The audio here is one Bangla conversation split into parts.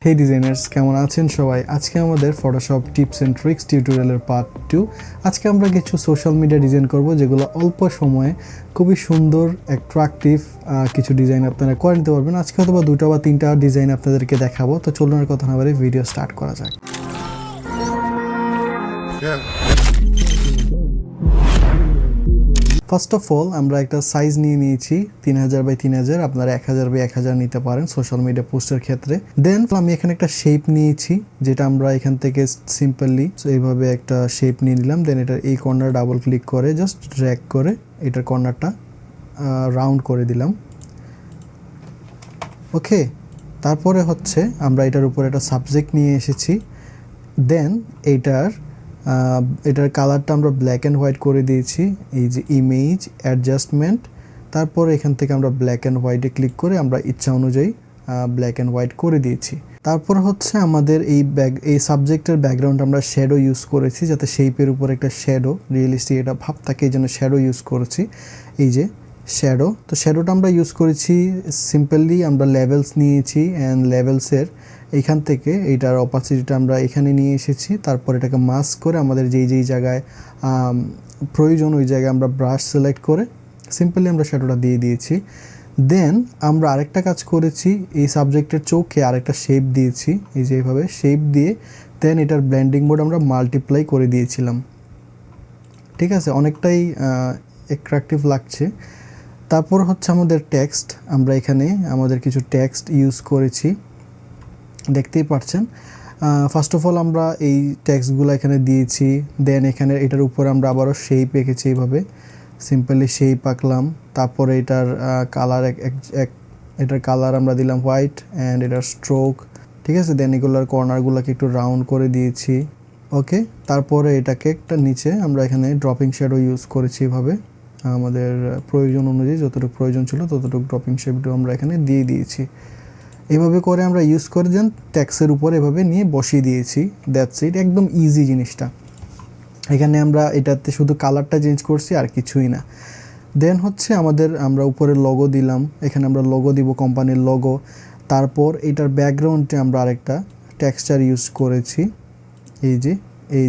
হে ডিজাইনার্স, কেমন আছেন সবাই? আজকে আমাদের ফটোশপ টিপস অ্যান্ড ট্রিক্স টিউটোরিয়ালের পার্ট 2। আজকে আমরা কিছু সোশ্যাল মিডিয়া ডিজাইন করব যেগুলো অল্প সময়ে খুবই সুন্দর অ্যাট্রাকটিভ কিছু ডিজাইন আপনারা করে নিতে পারবেন। আজকে হয়তো বা 2টা বা 3টা ডিজাইন আপনাদেরকে দেখাবো। তো চলুন আর কথা না বলে ভিডিও স্টার্ট করা যাক। ফার্স্ট অফ অল আমরা একটা সাইজ নিয়ে নিয়েছি 3000 বাই 3000, আপনারা 1000 বাই 1000 নিতে পারেন সোশ্যাল মিডিয়া পোস্টের ক্ষেত্রে। দেন আমি এখানে একটা শেপ নিয়েছি, যেটা আমরা এখান থেকে সিম্পলি এইভাবে একটা শেপ নিয়ে নিলাম। দেন এটার এই কর্নার ডাবল ক্লিক করে জাস্ট ড্র্যাগ করে এটার কর্নারটা রাউন্ড করে দিলাম। ওকে, তারপরে হচ্ছে আমরা এটার উপর একটা সাবজেক্ট নিয়ে এসেছি। দেন এটার কালারটা আমরা ব্ল্যাক অ্যান্ড হোয়াইট করে দিয়েছি, এই যে ইমেজ অ্যাডজাস্টমেন্ট। তারপর এখান থেকে আমরা ব্ল্যাক অ্যান্ড হোয়াইটে ক্লিক করে আমরা ইচ্ছা অনুযায়ী ব্ল্যাক অ্যান্ড হোয়াইট করে দিয়েছি। তারপর হচ্ছে আমাদের এই সাবজেক্টের ব্যাকগ্রাউন্ড আমরা শ্যাডো ইউজ করেছি, যাতে শেপের উপর একটা শ্যাডো রিয়েলিস্টিক এটা ভাব থাকে, এই জন্য শ্যাডো ইউজ করেছি। এই যে শ্যাডো, তো শ্যাডোটা আমরা ইউজ করেছি সিম্পলি আমরা লেভেলস নিয়েছি অ্যান্ড লেভেলসের এইখান থেকে এইটার অপাসিটিটা আমরা এখানে নিয়ে এসেছি। তারপর এটাকে মাস্ক করে আমাদের যেই জায়গায় প্রয়োজন ওই জায়গায় আমরা ব্রাশ সিলেক্ট করে সিম্পলি আমরা শ্যাডোটা দিয়ে দিয়েছি। দেন আমরা আরেকটা কাজ করেছি, এই সাবজেক্টের চোখে আরেকটা শেপ দিয়েছি, এই যে এইভাবে শেপ দিয়ে দেন এটার ব্লেন্ডিং মোড আমরা মাল্টিপ্লাই করে দিয়েছিলাম। ঠিক আছে, অনেকটাই অ্যাট্রাকটিভ লাগছে। তারপর হচ্ছে আমাদের টেক্সট, আমরা এখানে আমাদের কিছু টেক্সট ইউজ করেছি, দেখতেই পাচ্ছেন। ফার্স্ট অফ অল আমরা এই টেক্সটগুলো এখানে দিয়েছি। দেন এখানে এটার উপরে আমরা আবারও শেপ এঁকেছি, এইভাবে সিম্পলি শেপ আঁকলাম। তারপরে এটার কালার এটার কালার আমরা দিলাম হোয়াইট অ্যান্ড এটার স্ট্রোক, ঠিক আছে। দেন এগুলোর কর্নারগুলোকে একটু রাউন্ড করে দিয়েছি। ওকে, তারপরে এটাকে একটা নিচে আমরা এখানে ড্রপিং শ্যাডো ইউজ করেছি, এভাবে আমাদের প্রয়োজন অনুযায়ী যতটুকু প্রয়োজন ছিল ততটুকু ড্রপিং শ্যাডো আমরা এখানে দিয়ে দিয়েছি। এভাবে করে আমরা ইউজ করে দেন ট্যাক্সের উপর এভাবে নিয়ে বসিয়ে দিয়েছি। দ্যাটস ইট, একদম ইজি জিনিসটা। এখানে আমরা এটাতে শুধু কালারটা চেঞ্জ করছি আর কিছুই না। দেন হচ্ছে আমরা উপরে লোগো দিলাম, এখানে আমরা লোগো দিব, কোম্পানির লোগো। তারপর এটার ব্যাকগ্রাউন্ডে আমরা আরেকটা টেক্সচার ইউজ করেছি, এই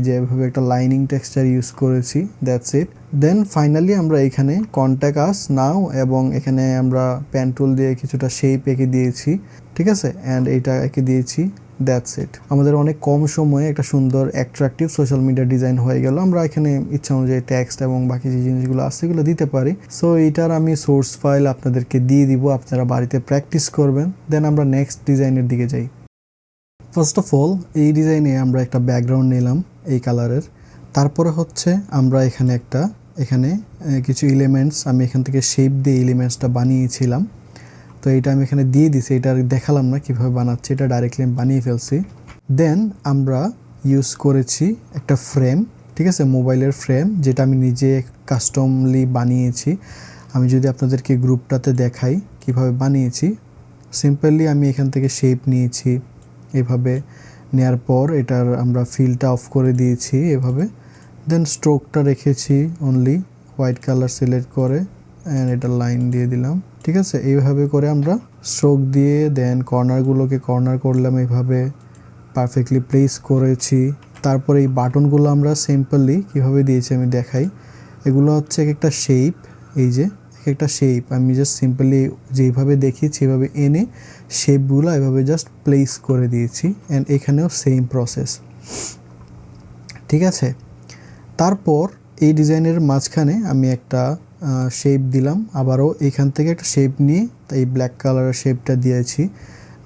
যে এভাবে একটা লাইনিং টেক্সচার ইউজ করেছি। That's it. দেন ফাইনালি আমরা এখানে কন্ট্যাক্ট আস নাও এবং এখানে আমরা পেন টুল দিয়ে কিছুটা শেপ এঁকে দিয়েছি, ঠিক আছে। অ্যান্ড এইটা এঁকে দিয়েছি। দ্যাটস ইট, আমাদের অনেক কম সময়ে একটা সুন্দর অ্যাট্রাকটিভ সোশ্যাল মিডিয়া ডিজাইন হয়ে গেল। আমরা এখানে ইচ্ছা অনুযায়ী টেক্সট এবং বাকি যে জিনিসগুলো আছে সেগুলো দিতে পারি। সো এইটার আমি সোর্স ফাইল আপনাদেরকে দিয়ে দিব, আপনারা বাড়িতে প্র্যাকটিস করবেন। দেন আমরা নেক্সট ডিজাইনের দিকে যাই। ফার্স্ট অফ অল এই ডিজাইনে আমরা একটা ব্যাকগ্রাউন্ড নিলাম এই কালারের। তারপরে হচ্ছে আমরা এখানে কিছু এলিমেন্টস আমি এখান থেকে শেপ দিয়ে এলিমেন্টসটা বানিয়েছিলাম। তো এটা আমি এখানে দিয়ে দিছি, এটা দেখালাম না কীভাবে বানাচ্ছি, এটা ডাইরেক্টলি আমি বানিয়ে ফেলছি। দেন আমরা ইউজ করেছি একটা ফ্রেম, ঠিক আছে, মোবাইলের ফ্রেম, যেটা আমি নিজে কাস্টমলি বানিয়েছি। আমি যদি আপনাদেরকে গ্রুপটাতে দেখাই কিভাবে বানিয়েছি, সিম্পলি আমি এখান থেকে শেপ নিয়েছি, এভাবে নেওয়ার পর এটার আমরা ফিলটা অফ করে দিয়েছি এভাবে। দেন স্ট্রোকটা রেখেছি অনলি হোয়াইট কালার সিলেক্ট করে অ্যান্ড এটার লাইন দিয়ে দিলাম, ঠিক আছে। এইভাবে করে আমরা স্ট্রোক দিয়ে দেন কর্নারগুলোকে কর্নার করলাম, এইভাবে পারফেক্টলি প্লেস করেছি। তারপরে এই বাটনগুলো আমরা সিম্পলি কীভাবে দিয়েছি আমি দেখাই। এগুলো হচ্ছে একটা শেপ, এই যে একটা শেপ আমি জাস্ট সিম্পলি যেভাবে দেখিয়েছি এভাবে এনে শেপগুলো এভাবে জাস্ট প্লেস করে দিয়েছি। অ্যান্ড এখানেও সেম প্রসেস, ঠিক আছে। তারপর এই ডিজাইনের মাঝখানে আমি একটা শেপ দিলাম, আবারও এখান থেকে একটা শেপ নিয়ে এই ব্ল্যাক কালারের শেপটা দিয়েছি।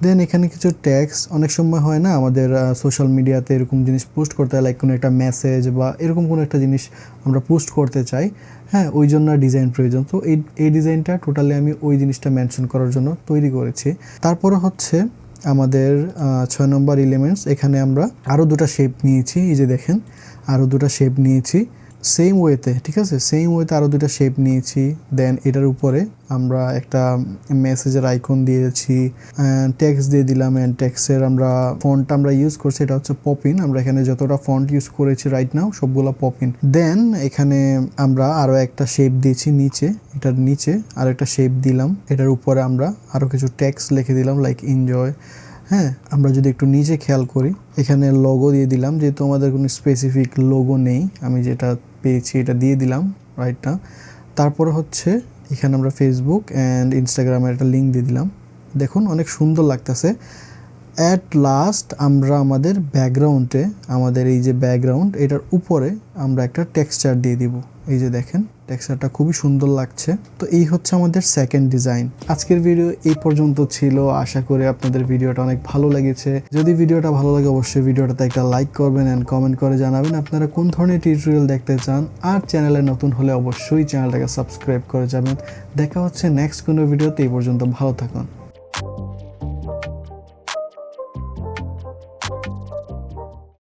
দেন এখানে কিছু ট্যাক্স, অনেক সময় হয় না আমাদের সোশ্যাল মিডিয়াতে এরকম জিনিস পোস্ট করতে হয়, লাইক কোনো একটা মেসেজ বা এরকম কোনো একটা জিনিস আমরা পোস্ট করতে চাই, হ্যাঁ, ওই জন্য ডিজাইন প্রয়োজন। তো এই ডিজাইনটা টোটালি আমি ওই জিনিসটা মেনশন করার জন্য তৈরি করেছি। তারপরে হচ্ছে আমাদের 6 নম্বর এলিমেন্টস, এখানে আমরা আরও দুটো শেপ নিয়েছি, এই যে দেখেন আরও দুটো শেপ নিয়েছি সেম ওয়েতে, ঠিক আছে, সেম ওয়েতে আরও দুটো শেপ নিয়েছি। দেন এটার উপরে আমরা একটা মেসেজের আইকন দিয়েছি, টেক্সট দিয়ে দিলাম। অ্যান্ড টেক্সটের আমরা ফন্ট আমরা ইউজ করছি, এটা হচ্ছে পপিন। আমরা এখানে যতটা ফন্ট ইউজ করেছি রাইট নাও সবগুলো পপিন। দেন এখানে আমরা আরও একটা শেপ দিয়েছি নিচে, এটার নিচে আরও একটা শেপ দিলাম, এটার উপরে আমরা আরও কিছু টেক্সট লিখে দিলাম লাইক এনজয় হ্যাঁ, আমরা যদি একটু নিচে খেয়াল করি, এখানে লোগো দিয়ে দিলাম, যেহেতু আমাদের কোনো স্পেসিফিক লোগো নেই, আমি যেটা পেয়েছি এটা দিয়ে দিলাম রাইট না। তারপরে হচ্ছে এখানে আমরা ফেসবুক অ্যান্ড ইনস্টাগ্রামের একটা লিঙ্ক দিয়ে দিলাম। দেখুন অনেক সুন্দর লাগতেছে। অ্যাট লাস্ট আমরা আমাদের ব্যাকগ্রাউন্ডে, আমাদের এই যে ব্যাকগ্রাউন্ড এটার উপরে আমরা একটা টেক্সচার দিয়ে দিব। এই যে দেখেন টেক্সচারটা খুবই সুন্দর লাগছে। তো এই হচ্ছে আমাদের সেকেন্ড ডিজাইন। আজকের ভিডিও এই পর্যন্ত ছিল। আশা করি আপনাদের ভিডিওটা অনেক ভালো লেগেছে। যদি ভিডিওটা ভালো লাগে অবশ্যই ভিডিওটাতে একটা লাইক করবেন অ্যান্ড কমেন্ট করে জানাবেন আপনারা কোন ধরনের টিউটোরিয়াল দেখতে চান। আর চ্যানেলে নতুন হলে অবশ্যই চ্যানেলটাকে সাবস্ক্রাইব করে যাবেন। দেখা হচ্ছে নেক্সট কোনো ভিডিওতে। এই পর্যন্ত ভালো থাকুন।